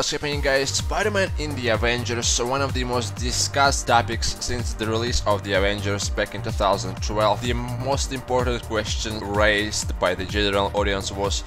what's happening, guys? Spider-Man in the Avengers, one of the most discussed topics since the release of the Avengers back in 2012. The most important question raised by the general audience was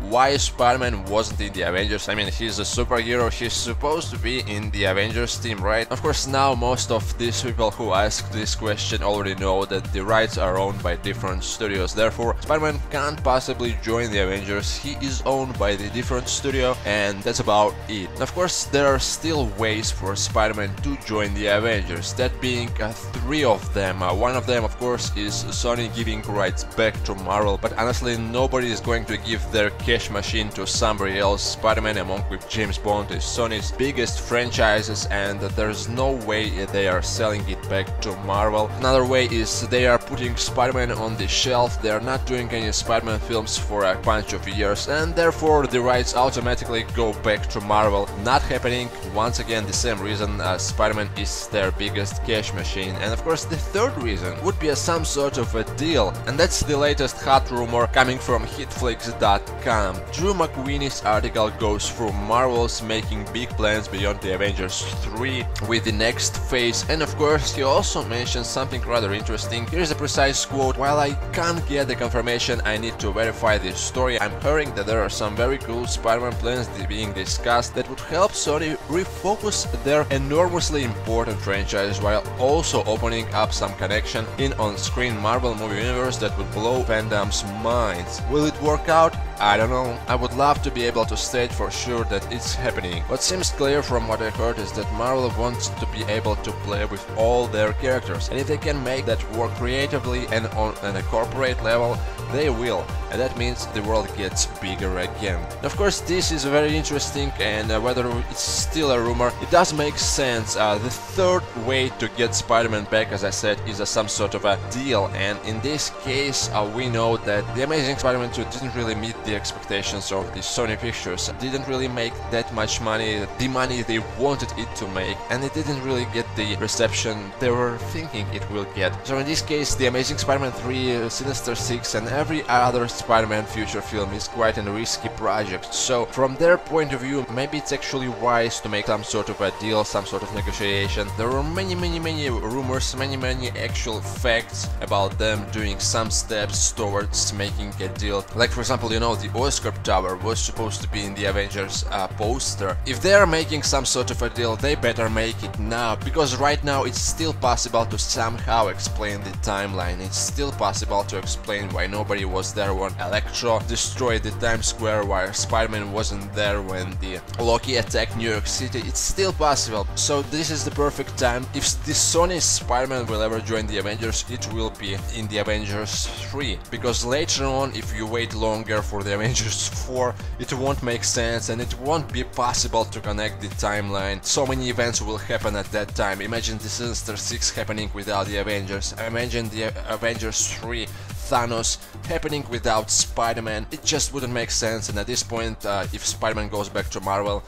why Spider-Man wasn't in the Avengers. I mean, he's a superhero, he's supposed to be in the Avengers team, right? Of course, now most of these people who ask this question already know that the rights are owned by different studios, therefore Spider-Man can't possibly join the Avengers. He is owned by the different studio, and that's about it. Of course, there are still ways for Spider-Man to join the Avengers, that being three of them. One of them, of course, is Sony giving rights back to Marvel, but honestly nobody is going to give their cash machine to somebody else. Spider-Man, along with James Bond, is Sony's biggest franchises, and there's no way they are selling it back to Marvel. Another way is they are putting Spider-Man on the shelf. They are not doing any Spider-Man films for a bunch of years, and therefore the rights automatically go back to Marvel. Not happening. Once again, the same reason, Spider-Man is their biggest cash machine. And of course, the third reason would be some sort of a deal, and that's the latest hot rumor coming from hitflix.com. Drew McWeely's article goes through Marvel's making big plans beyond the Avengers 3 with the next phase, and of course he also mentions something rather interesting. Here's a precise quote: "While I can't get the confirmation, I need to verify this story. I'm hearing that there are some very cool Spider-Man plans being discussed that would help Sony refocus their enormously important franchise while also opening up some connection in on-screen Marvel movie universe that would blow fandom's minds. Will it work out? I don't know. I would love to be able to state for sure that it's happening. What seems clear from what I heard is that Marvel wants to be able to play with all their characters, and if they can make that work creatively and on a corporate level, they will, and that means the world gets bigger again." Of course, this is very interesting, and whether it's still a rumor, it does make sense. The third way to get Spider-Man back, as I said, is some sort of a deal, and in this case we know that The Amazing Spider-Man 2 didn't really meet the expectations of the Sony pictures, didn't really make that much money, the money they wanted it to make, and it didn't really get the reception they were thinking it will get. So in this case, The Amazing Spider-Man 3, Sinister Six, and every other Spider-Man future film is quite a risky project. So from their point of view, maybe it's actually wise to make some sort of a deal, some sort of negotiation. There were many rumors, many actual facts about them doing some steps towards making a deal. Like, for example, you know, the Oscar Tower was supposed to be in the Avengers poster. If they are making some sort of a deal, they better make it now, because right now it's still possible to somehow explain the timeline. It's still possible to explain why nobody was there when Electro destroyed the Times Square, why Spider-Man wasn't there when the Loki attacked New York City. It's still possible. So this is the perfect time. If the Sony Spider-Man will ever join the Avengers, it will be in the Avengers 3, because later on, if you wait longer for the Avengers 4, it won't make sense and it won't be possible to connect the timeline. So many events will happen at that time. Imagine the Sinister Six happening without the Avengers. Imagine the Avengers 3 Thanos happening without Spider-Man. It just wouldn't make sense, and at this point, if Spider-Man goes back to Marvel,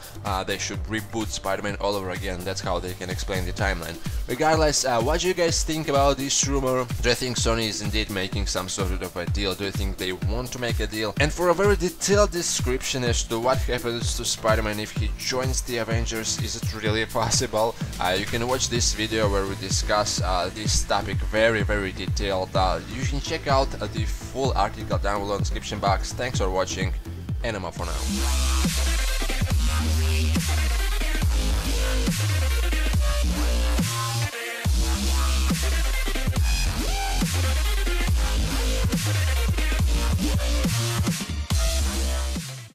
they should reboot Spider-Man all over again. That's how they can explain the timeline. Regardless, what do you guys think about this rumor? Do you think Sony is indeed making some sort of a deal? Do you think they want to make a deal? And for a very detailed description as to what happens to Spider-Man if he joins the Avengers, is it really possible? You can watch this video where we discuss this topic very detailed. You can check out the full article down below in the description box. Thanks for watching, and I'm out for now.